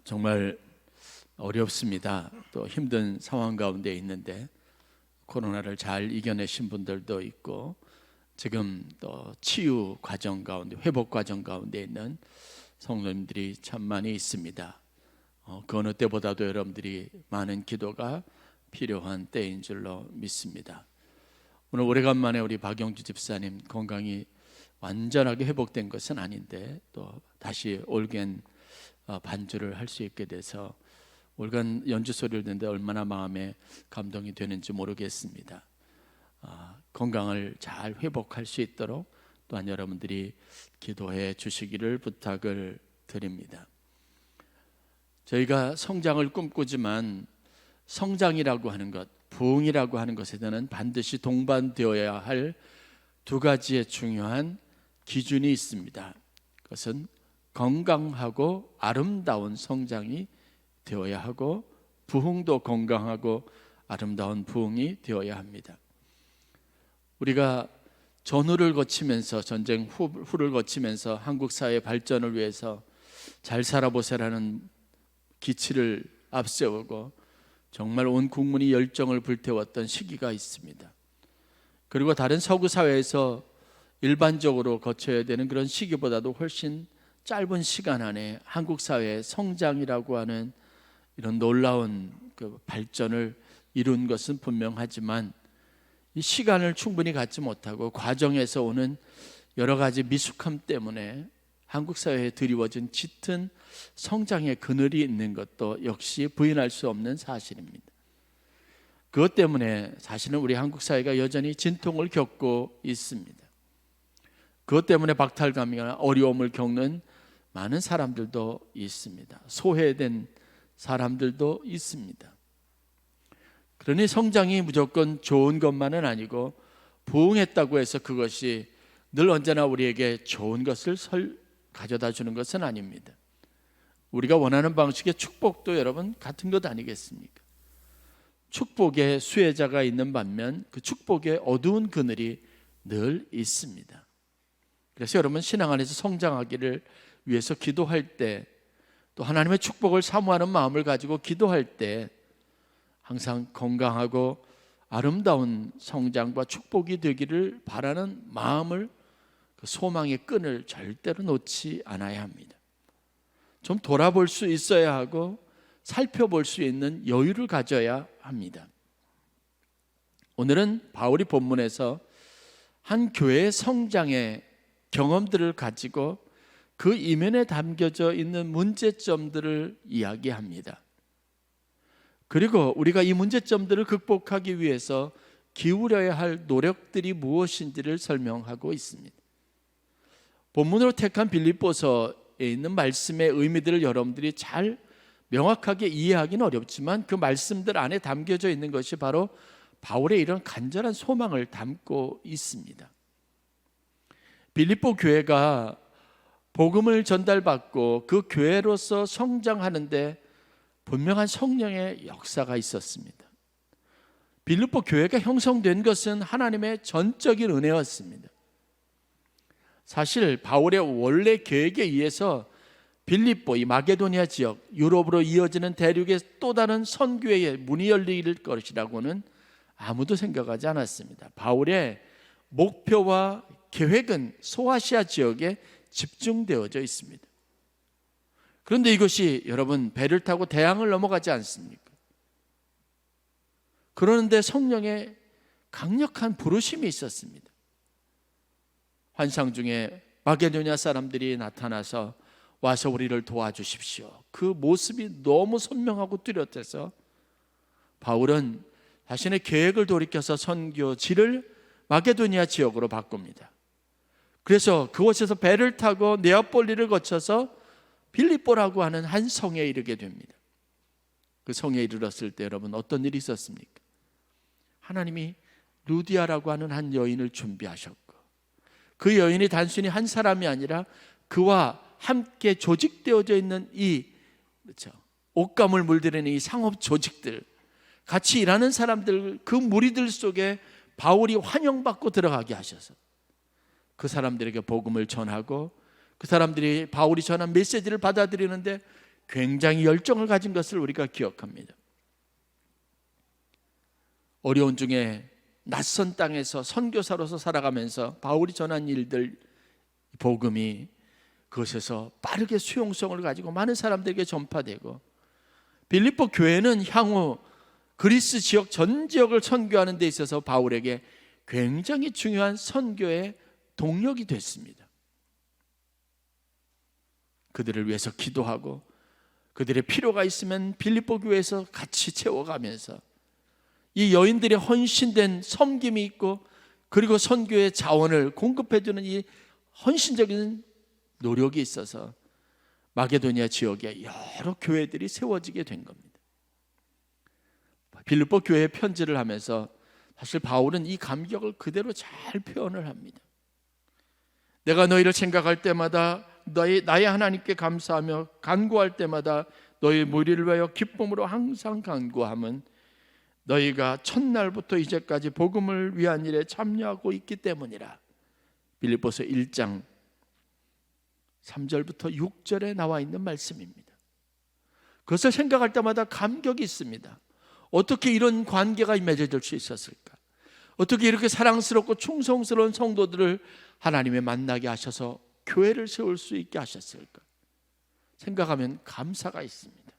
정말 어렵습니다. 또 힘든 상황 가운데 있는데 코로나를 잘 이겨내신 분들도 있고 지금 또 치유 과정 가운데 회복 과정 가운데 있는 성도님들이 참 많이 있습니다. 그 어느 때보다도 여러분들이 많은 기도가 필요한 때인 줄로 믿습니다. 오늘 오래간만에 우리 박영주 집사님 건강이 완전하게 회복된 것은 아닌데 또 다시 올겐 반주를 할 수 있게 돼서 올간 연주 소리를 듣는데 얼마나 마음에 감동이 되는지 모르겠습니다. 건강을 잘 회복할 수 있도록 또한 여러분들이 기도해 주시기를 부탁을 드립니다. 저희가 성장을 꿈꾸지만 성장이라고 하는 것, 부흥이라고 하는 것에는 반드시 동반되어야 할 두 가지의 중요한 기준이 있습니다. 그것은 건강하고 아름다운 성장이 되어야 하고 부흥도 건강하고 아름다운 부흥이 되어야 합니다. 우리가 전후를 거치면서 전쟁 후를 거치면서 한국 사회 발전을 위해서 잘 살아보세라는 기치를 앞세우고 정말 온 국민이 열정을 불태웠던 시기가 있습니다. 그리고 다른 서구 사회에서 일반적으로 거쳐야 되는 그런 시기보다도 훨씬 짧은 시간 안에 한국 사회의 성장이라고 하는 이런 놀라운 그 발전을 이룬 것은 분명하지만 이 시간을 충분히 갖지 못하고 과정에서 오는 여러 가지 미숙함 때문에 한국 사회에 드리워진 짙은 성장의 그늘이 있는 것도 역시 부인할 수 없는 사실입니다. 그것 때문에 사실은 우리 한국 사회가 여전히 진통을 겪고 있습니다. 그것 때문에 박탈감이나 어려움을 겪는 많은 사람들도 있습니다. 소외된 사람들도 있습니다. 그러니 성장이 무조건 좋은 것만은 아니고 부흥했다고 해서 그것이 늘 언제나 우리에게 좋은 것을 가져다 주는 것은 아닙니다. 우리가 원하는 방식의 축복도 여러분 같은 것 아니겠습니까? 축복의 수혜자가 있는 반면 그 축복의 어두운 그늘이 늘 있습니다. 그래서 여러분 신앙 안에서 성장하기를 위해서 기도할 때 또 하나님의 축복을 사모하는 마음을 가지고 기도할 때 항상 건강하고 아름다운 성장과 축복이 되기를 바라는 마음을 그 소망의 끈을 절대로 놓지 않아야 합니다. 좀 돌아볼 수 있어야 하고 살펴볼 수 있는 여유를 가져야 합니다. 오늘은 바울이 본문에서 한 교회의 성장의 경험들을 가지고 그 이면에 담겨져 있는 문제점들을 이야기합니다. 그리고 우리가 이 문제점들을 극복하기 위해서 기울여야 할 노력들이 무엇인지를 설명하고 있습니다. 본문으로 택한 빌립보서에 있는 말씀의 의미들을 여러분들이 잘 명확하게 이해하기는 어렵지만 그 말씀들 안에 담겨져 있는 것이 바로 바울의 이런 간절한 소망을 담고 있습니다. 빌립보 교회가 복음을 전달받고 그 교회로서 성장하는데 분명한 성령의 역사가 있었습니다. 빌립보 교회가 형성된 것은 하나님의 전적인 은혜였습니다. 사실 바울의 원래 계획에 의해서 빌립보, 이 마게도니아 지역, 유럽으로 이어지는 대륙의 또 다른 선교회의 문이 열릴 것이라고는 아무도 생각하지 않았습니다. 바울의 목표와 계획은 소아시아 지역에 집중되어져 있습니다. 그런데 이것이 여러분 배를 타고 대양을 넘어가지 않습니까? 그러는데 성령의 강력한 부르심이 있었습니다. 환상 중에 마게도니아 사람들이 나타나서 와서 우리를 도와주십시오. 그 모습이 너무 선명하고 뚜렷해서 바울은 자신의 계획을 돌이켜서 선교지를 마게도니아 지역으로 바꿉니다. 그래서 그곳에서 배를 타고 네아폴리를 거쳐서 빌립보라고 하는 한 성에 이르게 됩니다. 그 성에 이르렀을 때 여러분 어떤 일이 있었습니까? 하나님이 루디아라고 하는 한 여인을 준비하셨고 그 여인이 단순히 한 사람이 아니라 그와 함께 조직되어져 있는 이 옷감을 물들이는 이 상업 조직들, 같이 일하는 사람들, 그 무리들 속에 바울이 환영받고 들어가게 하셔서 그 사람들에게 복음을 전하고 그 사람들이 바울이 전한 메시지를 받아들이는데 굉장히 열정을 가진 것을 우리가 기억합니다. 어려운 중에 낯선 땅에서 선교사로서 살아가면서 바울이 전한 일들, 복음이 그것에서 빠르게 수용성을 가지고 많은 사람들에게 전파되고, 빌립보 교회는 향후 그리스 지역 전 지역을 선교하는 데 있어서 바울에게 굉장히 중요한 선교의 동력이 됐습니다. 그들을 위해서 기도하고 그들의 필요가 있으면 빌립보 교회에서 같이 채워가면서 이 여인들의 헌신된 섬김이 있고, 그리고 선교의 자원을 공급해주는 이 헌신적인 노력이 있어서 마게도니아 지역에 여러 교회들이 세워지게 된 겁니다. 빌립보 교회에 편지를 하면서 사실 바울은 이 감격을 그대로 잘 표현을 합니다. 내가 너희를 생각할 때마다 나의 하나님께 감사하며 간구할 때마다 너희 무리를 위하여 기쁨으로 항상 간구함은 너희가 첫날부터 이제까지 복음을 위한 일에 참여하고 있기 때문이라. 빌립보서 1장 3절부터 6절에 나와 있는 말씀입니다. 그것을 생각할 때마다 감격이 있습니다. 어떻게 이런 관계가 맺어질 수 있었을까? 어떻게 이렇게 사랑스럽고 충성스러운 성도들을 하나님의 만나게 하셔서 교회를 세울 수 있게 하셨을까? 생각하면 감사가 있습니다.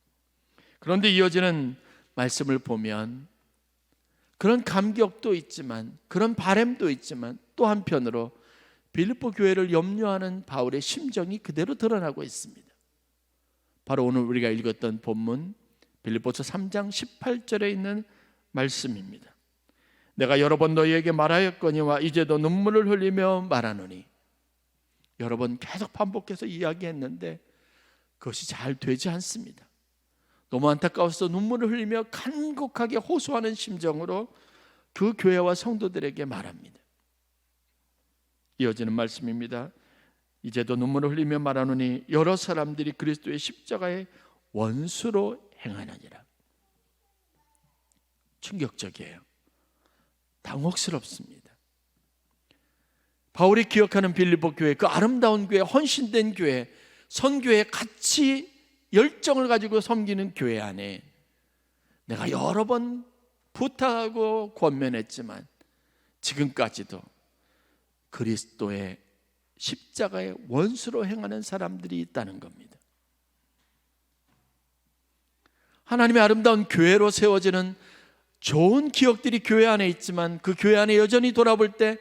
그런데 이어지는 말씀을 보면 그런 감격도 있지만, 그런 바람도 있지만, 또 한편으로 빌립보 교회를 염려하는 바울의 심정이 그대로 드러나고 있습니다. 바로 오늘 우리가 읽었던 본문 빌립보서 3장 18절에 있는 말씀입니다. 내가 여러 번 너희에게 말하였거니와 이제도 눈물을 흘리며 말하노니. 여러 번 계속 반복해서 이야기했는데 그것이 잘 되지 않습니다. 너무 안타까워서 눈물을 흘리며 간곡하게 호소하는 심정으로 그 교회와 성도들에게 말합니다. 이어지는 말씀입니다. 이제도 눈물을 흘리며 말하노니 여러 사람들이 그리스도의 십자가의 원수로 행하느니라. 충격적이에요. 당혹스럽습니다. 바울이 기억하는 빌립보 교회, 그 아름다운 교회, 헌신된 교회, 선교에 같이 열정을 가지고 섬기는 교회 안에 내가 여러 번 부탁하고 권면했지만 지금까지도 그리스도의 십자가의 원수로 행하는 사람들이 있다는 겁니다. 하나님의 아름다운 교회로 세워지는 좋은 기억들이 교회 안에 있지만 그 교회 안에 여전히 돌아볼 때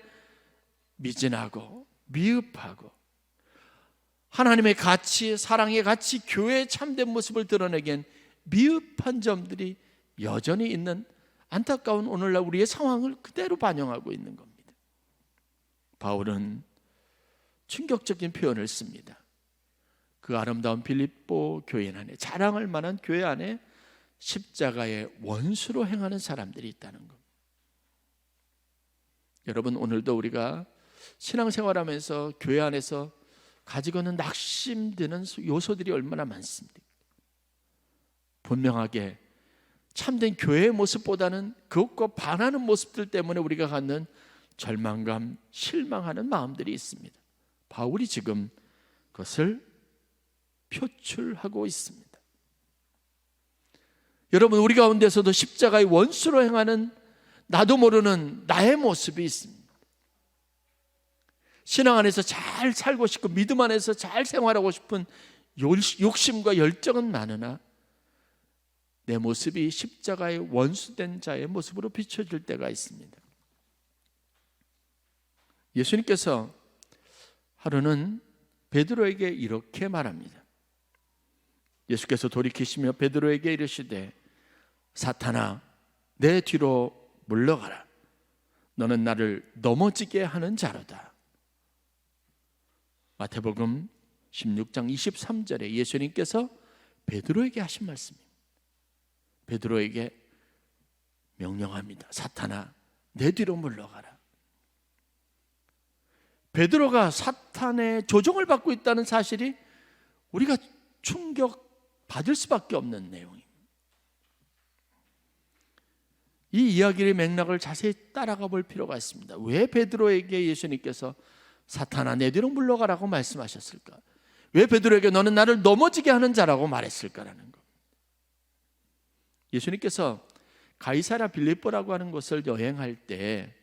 미진하고 미흡하고 하나님의 가치, 사랑의 가치, 교회의 참된 모습을 드러내기엔 미흡한 점들이 여전히 있는 안타까운 오늘날 우리의 상황을 그대로 반영하고 있는 겁니다. 바울은 충격적인 표현을 씁니다. 그 아름다운 빌립보 교회 안에, 자랑할 만한 교회 안에 십자가의 원수로 행하는 사람들이 있다는 겁니다. 여러분, 오늘도 우리가 신앙생활하면서 교회 안에서 가지고는 낙심되는 요소들이 얼마나 많습니까? 분명하게 참된 교회의 모습보다는 그것과 반하는 모습들 때문에 우리가 갖는 절망감, 실망하는 마음들이 있습니다. 바울이 지금 그것을 표출하고 있습니다. 여러분, 우리 가운데서도 십자가의 원수로 행하는 나도 모르는 나의 모습이 있습니다. 신앙 안에서 잘 살고 싶고 믿음 안에서 잘 생활하고 싶은 욕심과 열정은 많으나 내 모습이 십자가의 원수된 자의 모습으로 비춰질 때가 있습니다. 예수님께서 하루는 베드로에게 이렇게 말합니다. 예수께서 돌이키시며 베드로에게 이르시되 사탄아, 내 뒤로 물러가라. 너는 나를 넘어지게 하는 자로다. 마태복음 16장 23절에 예수님께서 베드로에게 하신 말씀입니다. 베드로에게 명령합니다. 사탄아, 내 뒤로 물러가라. 베드로가 사탄의 조종을 받고 있다는 사실이 우리가 충격받을 수밖에 없는 내용입니다. 이 이야기의 맥락을 자세히 따라가 볼 필요가 있습니다. 왜 베드로에게 예수님께서 사탄아, 내 뒤로 물러가라고 말씀하셨을까? 왜 베드로에게 너는 나를 넘어지게 하는 자라고 말했을까라는 것. 예수님께서 가이사랴 빌립보라고 하는 곳을 여행할 때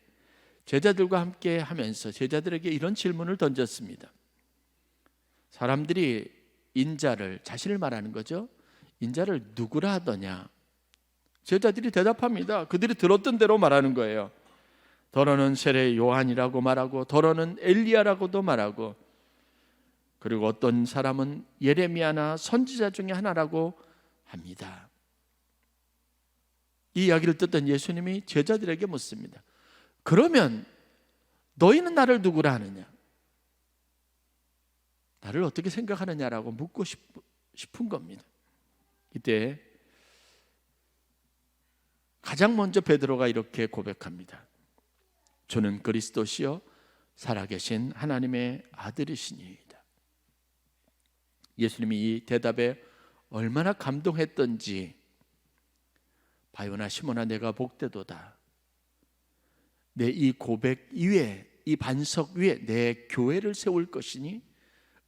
제자들과 함께 하면서 제자들에게 이런 질문을 던졌습니다. 사람들이 인자를, 자신을 말하는 거죠, 인자를 누구라 하더냐? 제자들이 대답합니다. 그들이 들었던 대로 말하는 거예요. 더러는 세례 요한이라고 말하고, 더러는 엘리야라고도 말하고, 그리고 어떤 사람은 예레미야나 선지자 중에 하나라고 합니다. 이 이야기를 듣던 예수님이 제자들에게 묻습니다. 그러면 너희는 나를 누구라 하느냐? 나를 어떻게 생각하느냐라고 묻고 싶은 겁니다. 이때 가장 먼저 베드로가 이렇게 고백합니다. 주는 그리스도시요 살아계신 하나님의 아들이시니이다. 예수님이 이 대답에 얼마나 감동했던지, 바요나 시몬아 내가 복되도다. 내 이 고백 위에, 이 반석 위에 내 교회를 세울 것이니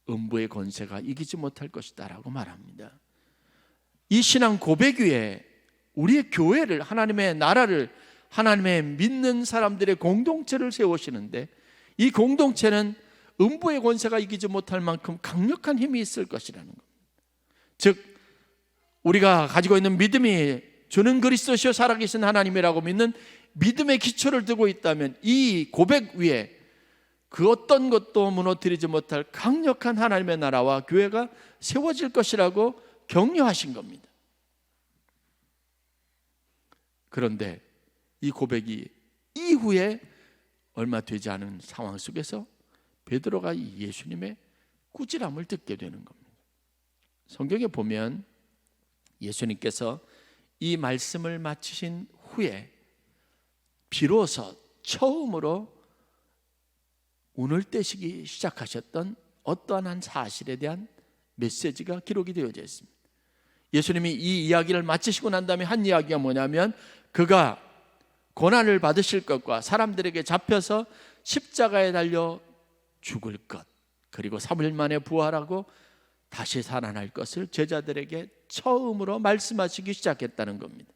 음부의 권세가 이기지 못할 것이다 라고 말합니다. 이 신앙 고백 위에 우리의 교회를, 하나님의 나라를, 하나님의 믿는 사람들의 공동체를 세우시는데, 이 공동체는 음부의 권세가 이기지 못할 만큼 강력한 힘이 있을 것이라는 겁니다. 즉 우리가 가지고 있는 믿음이 주는 그리스도시요 살아계신 하나님이라고 믿는 믿음의 기초를 두고 있다면, 이 고백 위에 그 어떤 것도 무너뜨리지 못할 강력한 하나님의 나라와 교회가 세워질 것이라고 격려하신 겁니다. 그런데 이 고백이 이후에 얼마 되지 않은 상황 속에서 베드로가 예수님의 꾸지람을 듣게 되는 겁니다. 성경에 보면 예수님께서 이 말씀을 마치신 후에 비로소 처음으로 운을 떼시기 시작하셨던 어떠한 한 사실에 대한 메시지가 기록이 되어져 있습니다. 예수님이 이 이야기를 마치시고 난 다음에 한 이야기가 뭐냐면, 그가 고난을 받으실 것과 사람들에게 잡혀서 십자가에 달려 죽을 것, 그리고 3일 만에 부활하고 다시 살아날 것을 제자들에게 처음으로 말씀하시기 시작했다는 겁니다.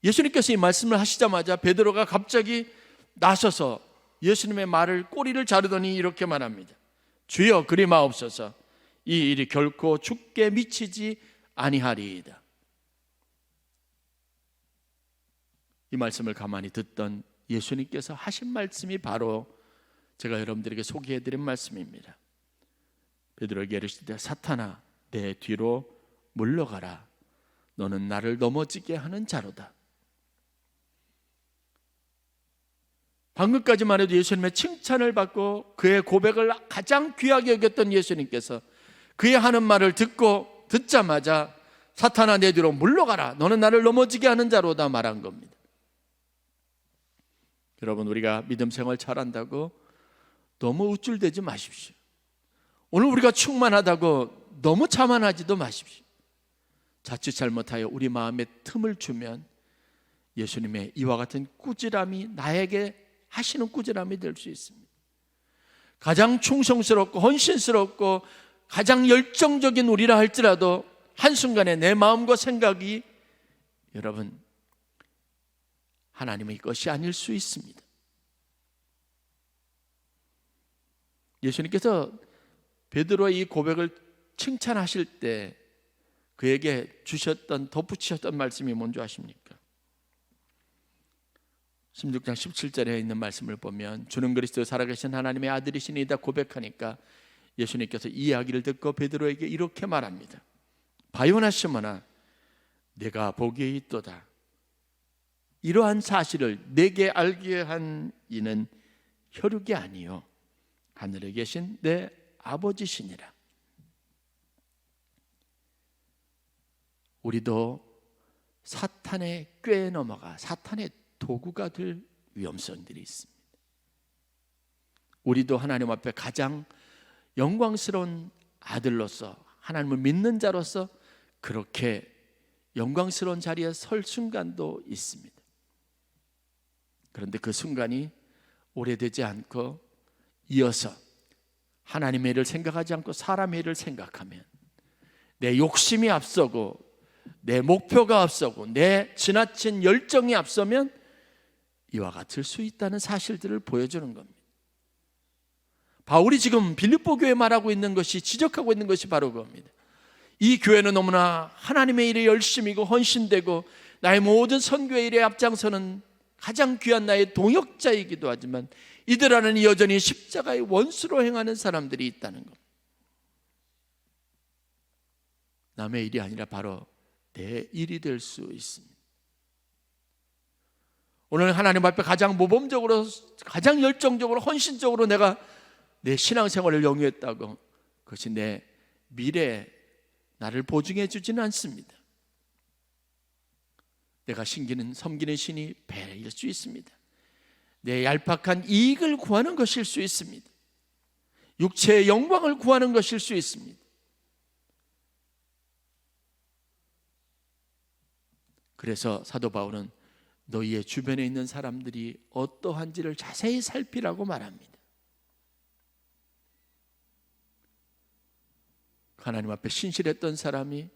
예수님께서 이 말씀을 하시자마자 베드로가 갑자기 나서서 예수님의 말을 꼬리를 자르더니 이렇게 말합니다. 주여 그리 마옵소서, 이 일이 결코 죽게 미치지 아니하리이다. 이 말씀을 가만히 듣던 예수님께서 하신 말씀이 바로 제가 여러분들에게 소개해드린 말씀입니다. 베드로에게 이르시되 사탄아 내 뒤로 물러가라, 너는 나를 넘어지게 하는 자로다. 방금까지만 해도 예수님의 칭찬을 받고 그의 고백을 가장 귀하게 여겼던 예수님께서 그의 하는 말을 듣자마자 사탄아 내 뒤로 물러가라, 너는 나를 넘어지게 하는 자로다 말한 겁니다. 여러분, 우리가 믿음 생활 잘한다고 너무 우쭐대지 마십시오. 오늘 우리가 충만하다고 너무 자만하지도 마십시오. 자칫 잘못하여 우리 마음에 틈을 주면 예수님의 이와 같은 꾸지람이 나에게 하시는 꾸지람이 될 수 있습니다. 가장 충성스럽고 헌신스럽고 가장 열정적인 우리라 할지라도 한순간에 내 마음과 생각이 여러분 하나님의 것이 아닐 수 있습니다. 예수님께서 베드로의 이 고백을 칭찬하실 때 그에게 주셨던, 덧붙이셨던 말씀이 뭔지 아십니까? 16장 17절에 있는 말씀을 보면 주는 그리스도 살아계신 하나님의 아들이시니이다 고백하니까 예수님께서 이 이야기를 듣고 베드로에게 이렇게 말합니다. 바요나 시몬아 내가 보기에 있도다. 이러한 사실을 내게 알게 한 이는 혈육이 아니요 하늘에 계신 내 아버지시니라. 우리도 사탄의 꾀에 넘어가 사탄의 도구가 될 위험성들이 있습니다. 우리도 하나님 앞에 가장 영광스러운 아들로서, 하나님을 믿는 자로서 그렇게 영광스러운 자리에 설 순간도 있습니다. 그런데 그 순간이 오래되지 않고 이어서 하나님의 일을 생각하지 않고 사람의 일을 생각하면 내 욕심이 앞서고 내 목표가 앞서고 내 지나친 열정이 앞서면 이와 같을 수 있다는 사실들을 보여주는 겁니다. 바울이 지금 빌립보 교회에 말하고 있는 것이, 지적하고 있는 것이 바로 그겁니다. 이 교회는 너무나 하나님의 일에 열심이고 헌신되고 나의 모든 선교의 일에 앞장서는 가장 귀한 나의 동역자이기도 하지만 이들 안에는 여전히 십자가의 원수로 행하는 사람들이 있다는 것. 남의 일이 아니라 바로 내 일이 될 수 있습니다. 오늘 하나님 앞에 가장 모범적으로, 가장 열정적으로, 헌신적으로 내가 내 신앙생활을 영위했다고 그것이 내 미래에 나를 보증해 주지는 않습니다. 내가 섬기는 신이 벨일 수 있습니다. 내 얄팍한 이익을 구하는 것일 수 있습니다. 육체의 영광을 구하는 것일 수 있습니다. 그래서 사도 바울은 너희의 주변에 있는 사람들이 어떠한지를 자세히 살피라고 말합니다. 하나님 앞에 신실했던 사람이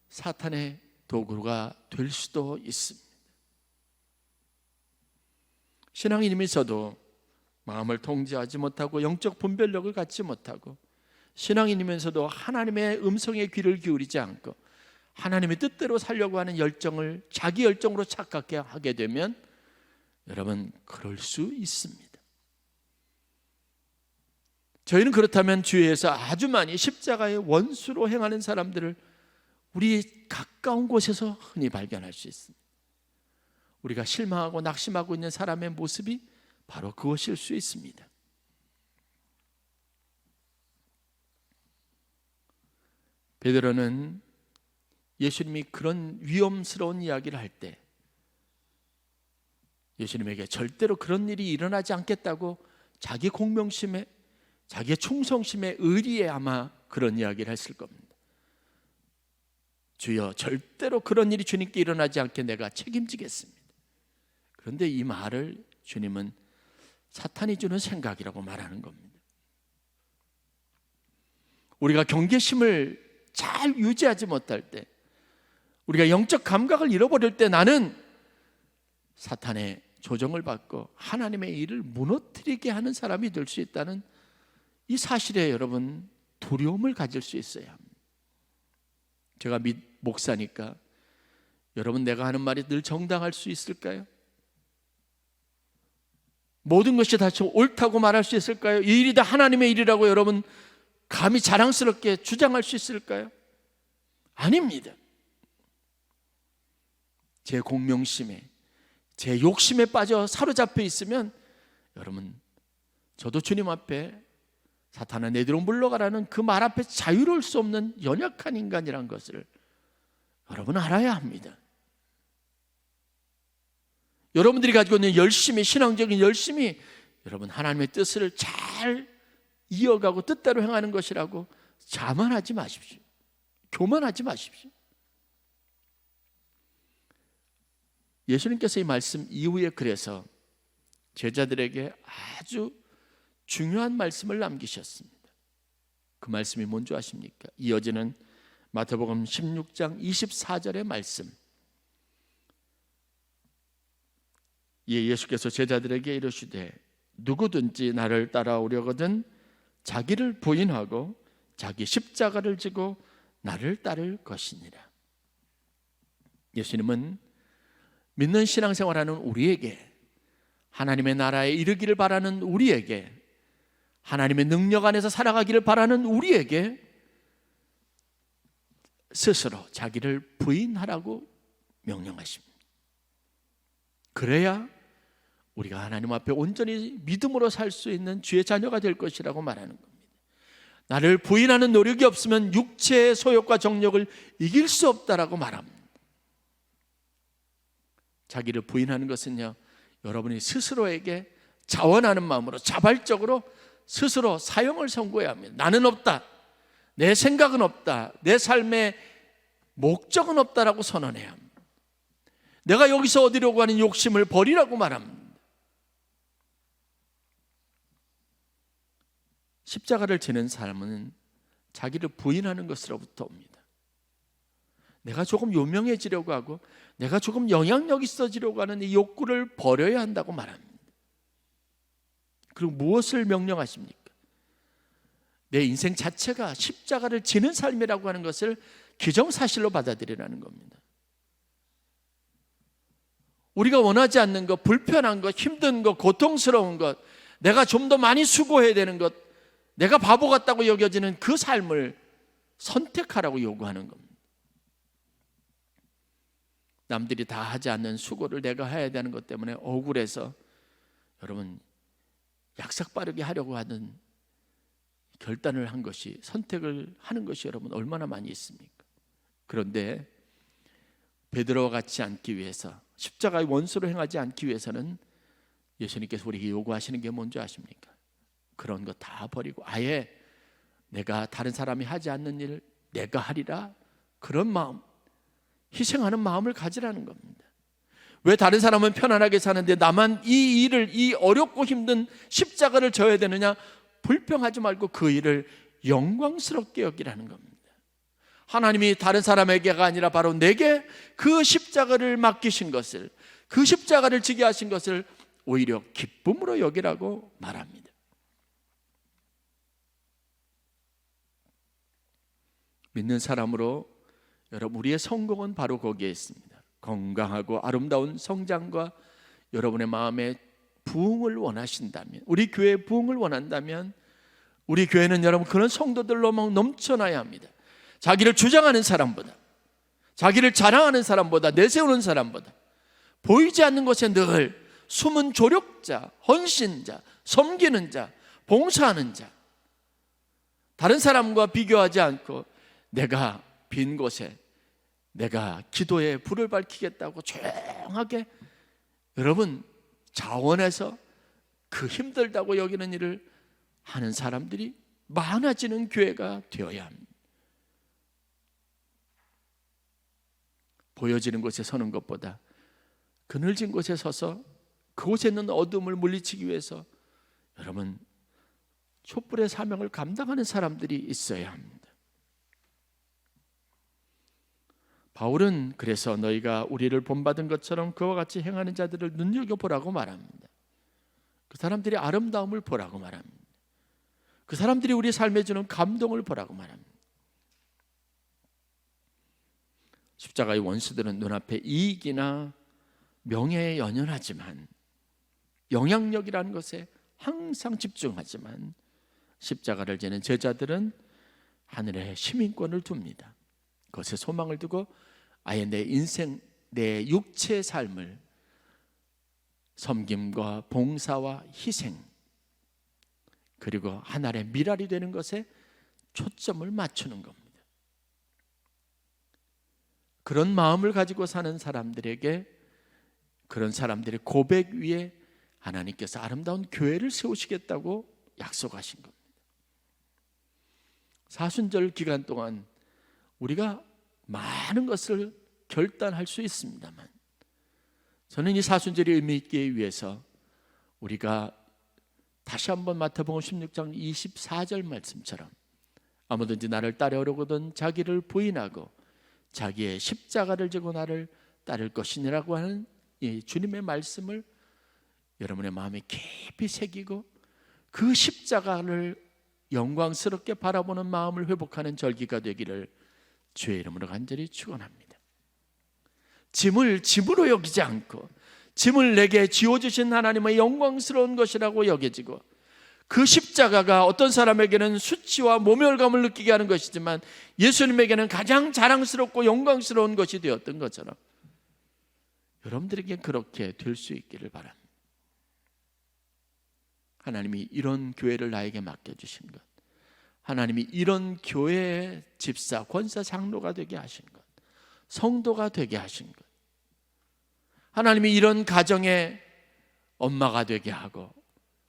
사탄의 도구가 될 수도 있습니다. 신앙인이면서도 마음을 통제하지 못하고 영적 분별력을 갖지 못하고 신앙인이면서도 하나님의 음성에 귀를 기울이지 않고 하나님의 뜻대로 살려고 하는 열정을 자기 열정으로 착각하게 하게 되면 여러분 그럴 수 있습니다. 저희는 그렇다면 주위에서 아주 많이 십자가의 원수로 행하는 사람들을 우리 가까운 곳에서 흔히 발견할 수 있습니다. 우리가 실망하고 낙심하고 있는 사람의 모습이 바로 그것일 수 있습니다. 베드로는 예수님이 그런 위험스러운 이야기를 할 때 예수님에게 절대로 그런 일이 일어나지 않겠다고 자기 공명심에, 자기의 충성심에, 의리에 아마 그런 이야기를 했을 겁니다. 주여, 절대로 그런 일이 주님께 일어나지 않게 내가 책임지겠습니다. 그런데 이 말을 주님은 사탄이 주는 생각이라고 말하는 겁니다. 우리가 경계심을 잘 유지하지 못할 때, 우리가 영적 감각을 잃어버릴 때 나는 사탄의 조정을 받고 하나님의 일을 무너뜨리게 하는 사람이 될 수 있다는 이 사실에 여러분 두려움을 가질 수 있어야 합니다. 제가 목사니까 여러분 내가 하는 말이 늘 정당할 수 있을까요? 모든 것이 다 옳다고 말할 수 있을까요? 이 일이 다 하나님의 일이라고 여러분 감히 자랑스럽게 주장할 수 있을까요? 아닙니다. 제 공명심에, 제 욕심에 빠져 사로잡혀 있으면 여러분 저도 주님 앞에 사탄아 내 뒤로 물러가라는 그 말 앞에 자유로울 수 없는 연약한 인간이란 것을 여러분 알아야 합니다. 여러분들이 가지고 있는 열심이, 신앙적인 열심이 여러분 하나님의 뜻을 잘 이어가고 뜻대로 행하는 것이라고 자만하지 마십시오. 교만하지 마십시오. 예수님께서 이 말씀 이후에 그래서 제자들에게 아주 중요한 말씀을 남기셨습니다. 그 말씀이 뭔지 아십니까? 이어지는 마태복음 16장 24절의 말씀. 예수께서 제자들에게 이르시되 누구든지 나를 따라오려거든 자기를 부인하고 자기 십자가를 지고 나를 따를 것이니라. 예수님은 믿는 신앙생활하는 우리에게, 하나님의 나라에 이르기를 바라는 우리에게, 하나님의 능력 안에서 살아가기를 바라는 우리에게 스스로 자기를 부인하라고 명령하십니다. 그래야 우리가 하나님 앞에 온전히 믿음으로 살 수 있는 주의 자녀가 될 것이라고 말하는 겁니다. 나를 부인하는 노력이 없으면 육체의 소욕과 정욕을 이길 수 없다라고 말합니다. 자기를 부인하는 것은요, 여러분이 스스로에게 자원하는 마음으로 자발적으로 스스로 사형을 선고해야 합니다. 나는 없다, 내 생각은 없다, 내 삶의 목적은 없다라고 선언해야 합니다. 내가 여기서 얻으려고 하는 욕심을 버리라고 말합니다. 십자가를 지는 사람은 자기를 부인하는 것으로부터 옵니다. 내가 조금 유명해지려고 하고 내가 조금 영향력 있어지려고 하는 이 욕구를 버려야 한다고 말합니다. 그리고 무엇을 명령하십니까? 내 인생 자체가 십자가를 지는 삶이라고 하는 것을 기정사실로 받아들이라는 겁니다. 우리가 원하지 않는 것, 불편한 것, 힘든 것, 고통스러운 것, 내가 좀 더 많이 수고해야 되는 것, 내가 바보 같다고 여겨지는 그 삶을 선택하라고 요구하는 겁니다. 남들이 다 하지 않는 수고를 내가 해야 되는 것 때문에 억울해서 여러분 약삭 빠르게 하려고 하는 결단을 한 것이, 선택을 하는 것이 여러분 얼마나 많이 있습니까? 그런데 베드로와 같지 않기 위해서, 십자가의 원수로 행하지 않기 위해서는 예수님께서 우리에게 요구하시는 게 뭔지 아십니까? 그런 거 다 버리고 아예 내가 다른 사람이 하지 않는 일을 내가 하리라, 그런 마음, 희생하는 마음을 가지라는 겁니다. 왜 다른 사람은 편안하게 사는데 나만 이 일을, 이 어렵고 힘든 십자가를 져야 되느냐? 불평하지 말고 그 일을 영광스럽게 여기라는 겁니다. 하나님이 다른 사람에게가 아니라 바로 내게 그 십자가를 맡기신 것을, 그 십자가를 지게 하신 것을 오히려 기쁨으로 여기라고 말합니다. 믿는 사람으로 여러분, 우리의 성공은 바로 거기에 있습니다. 건강하고 아름다운 성장과 여러분의 마음에 부흥을 원하신다면, 우리 교회의 부흥을 원한다면 우리 교회는 여러분 그런 성도들로 막 넘쳐나야 합니다. 자기를 주장하는 사람보다, 자기를 자랑하는 사람보다, 내세우는 사람보다 보이지 않는 곳에 늘 숨은 조력자, 헌신자, 섬기는 자, 봉사하는 자, 다른 사람과 비교하지 않고 내가 빈 곳에 내가 기도에 불을 밝히겠다고 조용하게 여러분 자원해서 그 힘들다고 여기는 일을 하는 사람들이 많아지는 교회가 되어야 합니다. 보여지는 곳에 서는 것보다 그늘진 곳에 서서 그곳에 있는 어둠을 물리치기 위해서 여러분 촛불의 사명을 감당하는 사람들이 있어야 합니다. 바울은 그래서 너희가 우리를 본받은 것처럼 그와 같이 행하는 자들을 눈여겨보라고 말합니다. 그 사람들이 아름다움을 보라고 말합니다. 그 사람들이 우리 삶에 주는 감동을 보라고 말합니다. 십자가의 원수들은 눈앞에 이익이나 명예에 연연하지만, 영향력이라는 것에 항상 집중하지만, 십자가를 지는 제자들은 하늘에 시민권을 둡니다. 그것에 소망을 두고 아예 내 인생, 내 육체의 삶을 섬김과 봉사와 희생, 그리고 하나의 미랄이 되는 것에 초점을 맞추는 겁니다. 그런 마음을 가지고 사는 사람들에게, 그런 사람들의 고백 위에 하나님께서 아름다운 교회를 세우시겠다고 약속하신 겁니다. 사순절 기간 동안 우리가 많은 것을 결단할 수 있습니다만, 저는 이 사순절이 의미 있기 위해서 우리가 다시 한번 마태복음 16장 24절 말씀처럼 아무든지 나를 따르려거든 자기를 부인하고 자기의 십자가를 지고 나를 따를 것이니라고 하는 이 주님의 말씀을 여러분의 마음에 깊이 새기고 그 십자가를 영광스럽게 바라보는 마음을 회복하는 절기가 되기를 주의 이름으로 간절히 축원합니다. 짐을 짐으로 여기지 않고 짐을 내게 지어주신 하나님의 영광스러운 것이라고 여겨지고, 그 십자가가 어떤 사람에게는 수치와 모멸감을 느끼게 하는 것이지만 예수님에게는 가장 자랑스럽고 영광스러운 것이 되었던 것처럼 여러분들에게 그렇게 될 수 있기를 바랍니다. 하나님이 이런 교회를 나에게 맡겨주신 것, 하나님이 이런 교회의 집사, 권사, 장로가 되게 하신 것, 성도가 되게 하신 것, 하나님이 이런 가정의 엄마가 되게 하고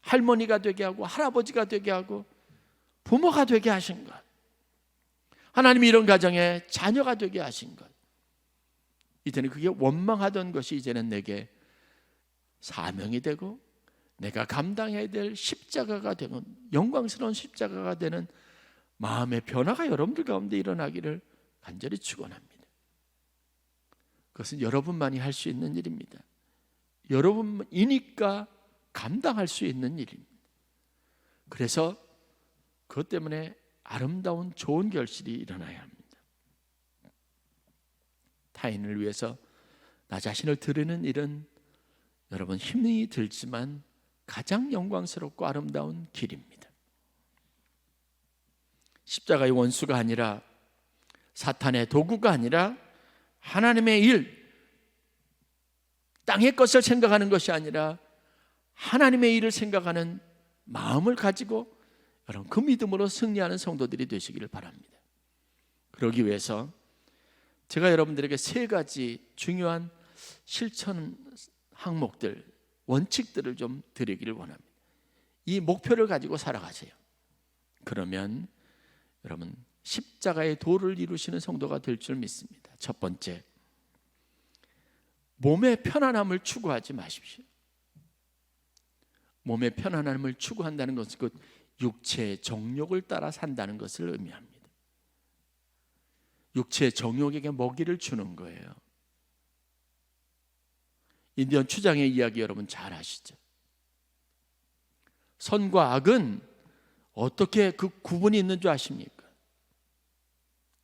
할머니가 되게 하고 할아버지가 되게 하고 부모가 되게 하신 것, 하나님이 이런 가정의 자녀가 되게 하신 것, 이제는 그게 원망하던 것이 이제는 내게 사명이 되고 내가 감당해야 될 십자가가 되는, 영광스러운 십자가가 되는 마음의 변화가 여러분들 가운데 일어나기를 간절히 축원합니다. 그것은 여러분만이 할 수 있는 일입니다. 여러분이니까 감당할 수 있는 일입니다. 그래서 그것 때문에 아름다운 좋은 결실이 일어나야 합니다. 타인을 위해서 나 자신을 드리는 일은 여러분 힘이 들지만 가장 영광스럽고 아름다운 길입니다. 십자가의 원수가 아니라, 사탄의 도구가 아니라, 하나님의 일, 땅의 것을 생각하는 것이 아니라 하나님의 일을 생각하는 마음을 가지고 여러분 그 믿음으로 승리하는 성도들이 되시기를 바랍니다. 그러기 위해서 제가 여러분들에게 세 가지 중요한 실천 항목들, 원칙들을 좀 드리기를 원합니다. 이 목표를 가지고 살아가세요. 그러면 여러분 십자가의 도를 이루시는 성도가 될 줄 믿습니다. 첫 번째, 몸의 편안함을 추구하지 마십시오. 몸의 편안함을 추구한다는 것은 그 육체의 정욕을 따라 산다는 것을 의미합니다. 육체의 정욕에게 먹이를 주는 거예요. 인디언 추장의 이야기 여러분 잘 아시죠? 선과 악은 어떻게 그 구분이 있는 줄 아십니까?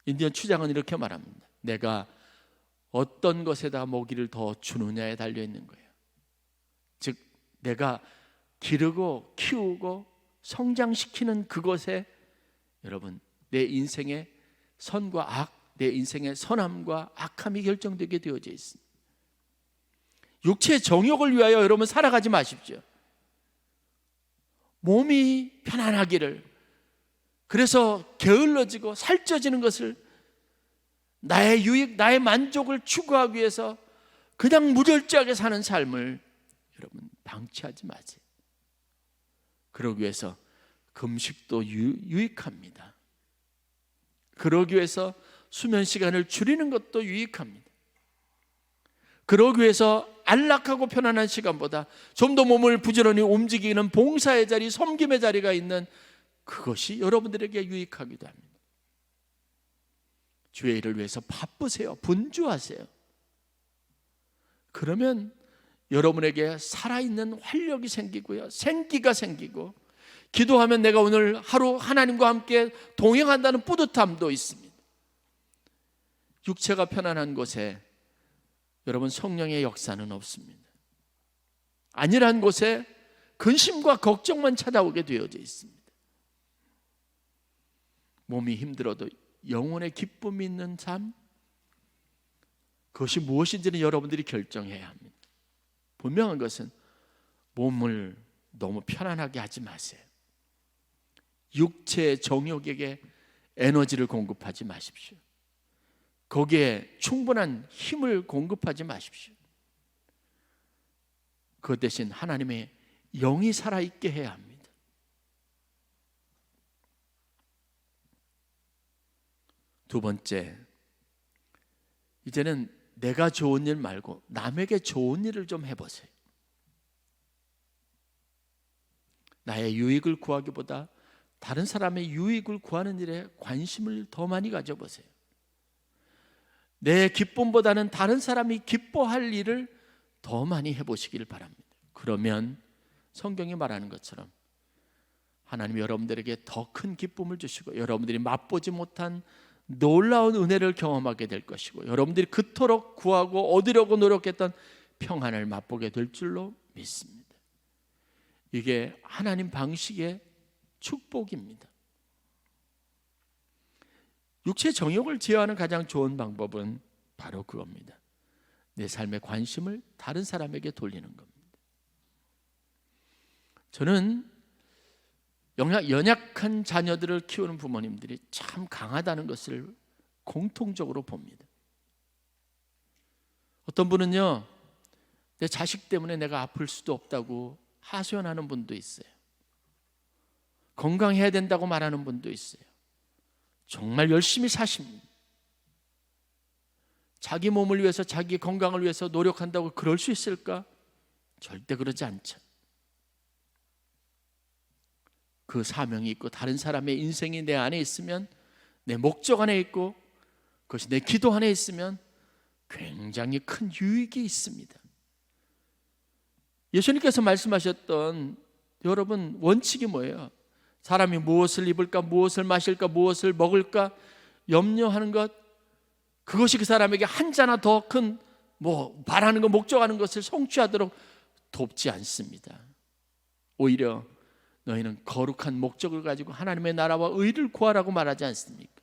인디언 추장은 이렇게 말합니다. 내가 어떤 것에다 먹이를 더 주느냐에 달려 있는 거예요. 즉 내가 기르고 키우고 성장시키는 그것에 여러분 내 인생의 선과 악, 내 인생의 선함과 악함이 결정되게 되어져 있습니다. 육체의 정욕을 위하여 여러분 살아가지 마십시오. 몸이 편안하기를, 그래서 게을러지고 살쪄지는 것을, 나의 유익, 나의 만족을 추구하기 위해서 그냥 무절제하게 사는 삶을 여러분 방치하지 마세요. 그러기 위해서 금식도 유익합니다. 그러기 위해서 수면 시간을 줄이는 것도 유익합니다. 그러기 위해서 안락하고 편안한 시간보다 좀 더 몸을 부지런히 움직이는 봉사의 자리, 섬김의 자리가 있는 그것이 여러분들에게 유익하기도 합니다. 주의 일을 위해서 바쁘세요. 분주하세요. 그러면 여러분에게 살아있는 활력이 생기고요, 생기가 생기고, 기도하면 내가 오늘 하루 하나님과 함께 동행한다는 뿌듯함도 있습니다. 육체가 편안한 곳에 여러분 성령의 역사는 없습니다. 안일한 곳에 근심과 걱정만 찾아오게 되어져 있습니다. 몸이 힘들어도 영혼의 기쁨이 있는 삶, 그것이 무엇인지는 여러분들이 결정해야 합니다. 분명한 것은 몸을 너무 편안하게 하지 마세요. 육체의 정욕에게 에너지를 공급하지 마십시오. 거기에 충분한 힘을 공급하지 마십시오. 그 대신 하나님의 영이 살아있게 해야 합니다. 두 번째, 이제는 내가 좋은 일 말고 남에게 좋은 일을 좀 해보세요. 나의 유익을 구하기보다 다른 사람의 유익을 구하는 일에 관심을 더 많이 가져보세요. 내 기쁨보다는 다른 사람이 기뻐할 일을 더 많이 해보시기를 바랍니다. 그러면 성경이 말하는 것처럼 하나님이 여러분들에게 더 큰 기쁨을 주시고, 여러분들이 맛보지 못한 놀라운 은혜를 경험하게 될 것이고, 여러분들이 그토록 구하고 얻으려고 노력했던 평안을 맛보게 될 줄로 믿습니다. 이게 하나님 방식의 축복입니다. 육체 정욕을 제어하는 가장 좋은 방법은 바로 그겁니다. 내 삶의 관심을 다른 사람에게 돌리는 겁니다. 저는 연약한 자녀들을 키우는 부모님들이 참 강하다는 것을 공통적으로 봅니다. 어떤 분은요, 내 자식 때문에 내가 아플 수도 없다고 하소연하는 분도 있어요. 건강해야 된다고 말하는 분도 있어요. 정말 열심히 사십니다. 자기 몸을 위해서, 자기 건강을 위해서 노력한다고 그럴 수 있을까? 절대 그러지 않죠. 그 사명이 있고 다른 사람의 인생이 내 안에 있으면, 내 목적 안에 있고 그것이 내 기도 안에 있으면 굉장히 큰 유익이 있습니다. 예수님께서 말씀하셨던 여러분 원칙이 뭐예요? 사람이 무엇을 입을까, 무엇을 마실까, 무엇을 먹을까 염려하는 것, 그것이 그 사람에게 한자나 더 큰 바라는 것, 목적하는 것을 성취하도록 돕지 않습니다. 오히려 너희는 거룩한 목적을 가지고 하나님의 나라와 의를 구하라고 말하지 않습니까?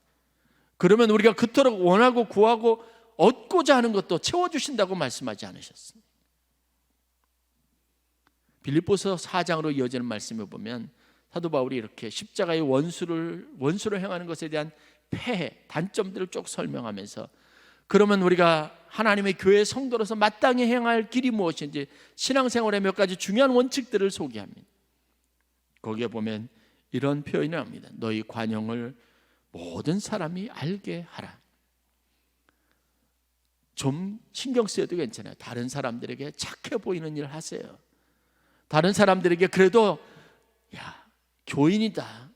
그러면 우리가 그토록 원하고 구하고 얻고자 하는 것도 채워주신다고 말씀하지 않으셨습니까? 빌립보서 4장으로 이어지는 말씀을 보면 사도 바울이 이렇게 십자가의 원수로 행하는 것에 대한 폐해, 단점들을 쭉 설명하면서, 그러면 우리가 하나님의 교회 성도로서 마땅히 행할 길이 무엇인지 신앙생활의 몇 가지 중요한 원칙들을 소개합니다. 거기에 보면 이런 표현이 나옵니다. 너희 관용을 모든 사람이 알게 하라. 좀 신경 쓰여도 괜찮아요. 다른 사람들에게 착해 보이는 일 하세요. 다른 사람들에게 그래도 야, 교인이다,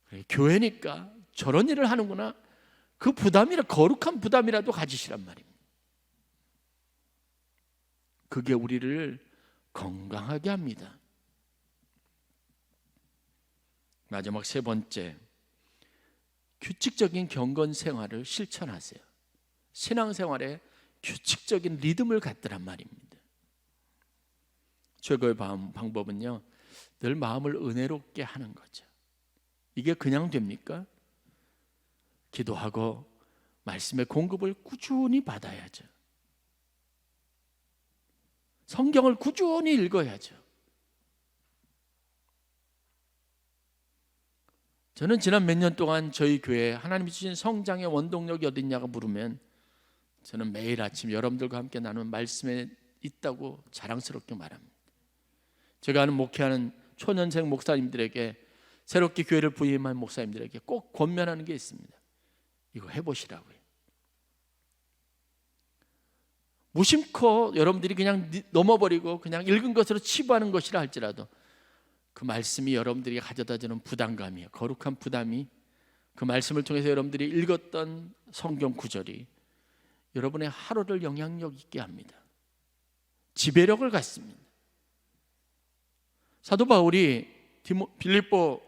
그래, 교회니까 저런 일을 하는구나, 그 부담이라, 거룩한 부담이라도 가지시란 말입니다. 그게 우리를 건강하게 합니다. 마지막 세 번째, 규칙적인 경건 생활을 실천하세요. 신앙생활에 규칙적인 리듬을 갖더란 말입니다. 최고의 방법은요, 늘 마음을 은혜롭게 하는 거죠. 이게 그냥 됩니까? 기도하고 말씀의 공급을 꾸준히 받아야죠. 성경을 꾸준히 읽어야죠. 저는 지난 몇 년 동안 저희 교회에 하나님이 주신 성장의 원동력이 어딨냐고 물으면 저는 매일 아침 여러분들과 함께 나누는 말씀에 있다고 자랑스럽게 말합니다. 제가 아는 목회하는 초년생 목사님들에게, 새롭게 교회를 부임한 목사님들에게 꼭 권면하는 게 있습니다. 이거 해보시라고요. 무심코 여러분들이 그냥 넘어버리고 그냥 읽은 것으로 치부하는 것이라 할지라도 그 말씀이 여러분들이 가져다주는 부담감이에요. 거룩한 부담이, 그 말씀을 통해서 여러분들이 읽었던 성경 구절이 여러분의 하루를 영향력 있게 합니다. 지배력을 갖습니다. 사도 바울이 빌립보서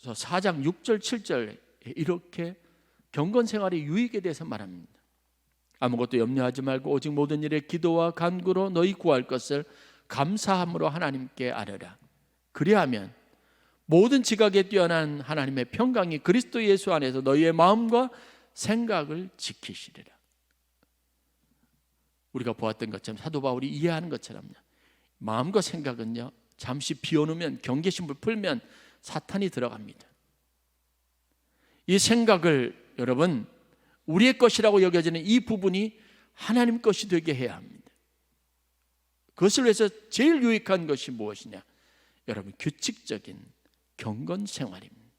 4장 6절 7절에 이렇게 경건 생활의 유익에 대해서 말합니다. 아무것도 염려하지 말고 오직 모든 일에 기도와 간구로 너희 구할 것을 감사함으로 하나님께 아뢰라. 그리하면 모든 지각에 뛰어난 하나님의 평강이 그리스도 예수 안에서 너희의 마음과 생각을 지키시리라. 우리가 보았던 것처럼, 사도 바울이 이해하는 것처럼요, 마음과 생각은요, 잠시 비워놓으면, 경계심을 풀면 사탄이 들어갑니다. 이 생각을 여러분, 우리의 것이라고 여겨지는 이 부분이 하나님 것이 되게 해야 합니다. 그것을 위해서 제일 유익한 것이 무엇이냐? 여러분, 규칙적인 경건 생활입니다.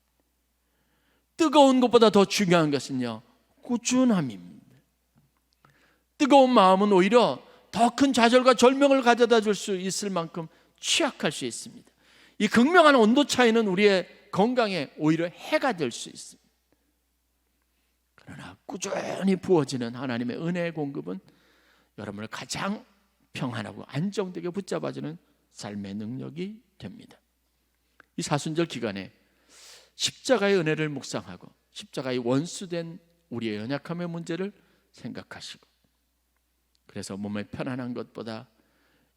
뜨거운 것보다 더 중요한 것은요, 꾸준함입니다. 뜨거운 마음은 오히려 더 큰 좌절과 절명을 가져다 줄 수 있을 만큼 취약할 수 있습니다. 이 극명한 온도 차이는 우리의 건강에 오히려 해가 될 수 있습니다. 그러나 꾸준히 부어지는 하나님의 은혜의 공급은 여러분을 가장 평안하고 안정되게 붙잡아주는 삶의 능력이 됩니다. 이 사순절 기간에 십자가의 은혜를 묵상하고 십자가의 원수된 우리의 연약함의 문제를 생각하시고, 그래서 몸에 편안한 것보다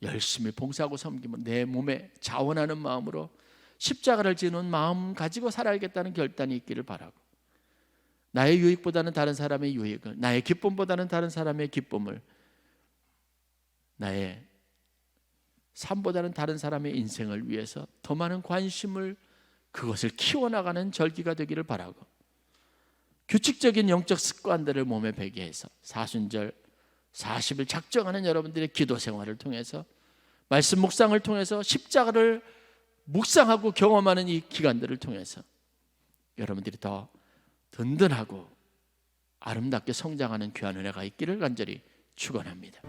열심히 봉사하고 섬기면 내 몸에 자원하는 마음으로 십자가를 지는 마음 가지고 살아야겠다는 결단이 있기를 바라고, 나의 유익보다는 다른 사람의 유익을, 나의 기쁨보다는 다른 사람의 기쁨을, 나의 삶보다는 다른 사람의 인생을 위해서 더 많은 관심을, 그것을 키워나가는 절기가 되기를 바라고, 규칙적인 영적 습관들을 몸에 배게 해서 사순절 40일 작정하는 여러분들의 기도 생활을 통해서, 말씀 묵상을 통해서, 십자가를 묵상하고 경험하는 이 기간들을 통해서 여러분들이 더 든든하고 아름답게 성장하는 귀한 은혜가 있기를 간절히 축원합니다.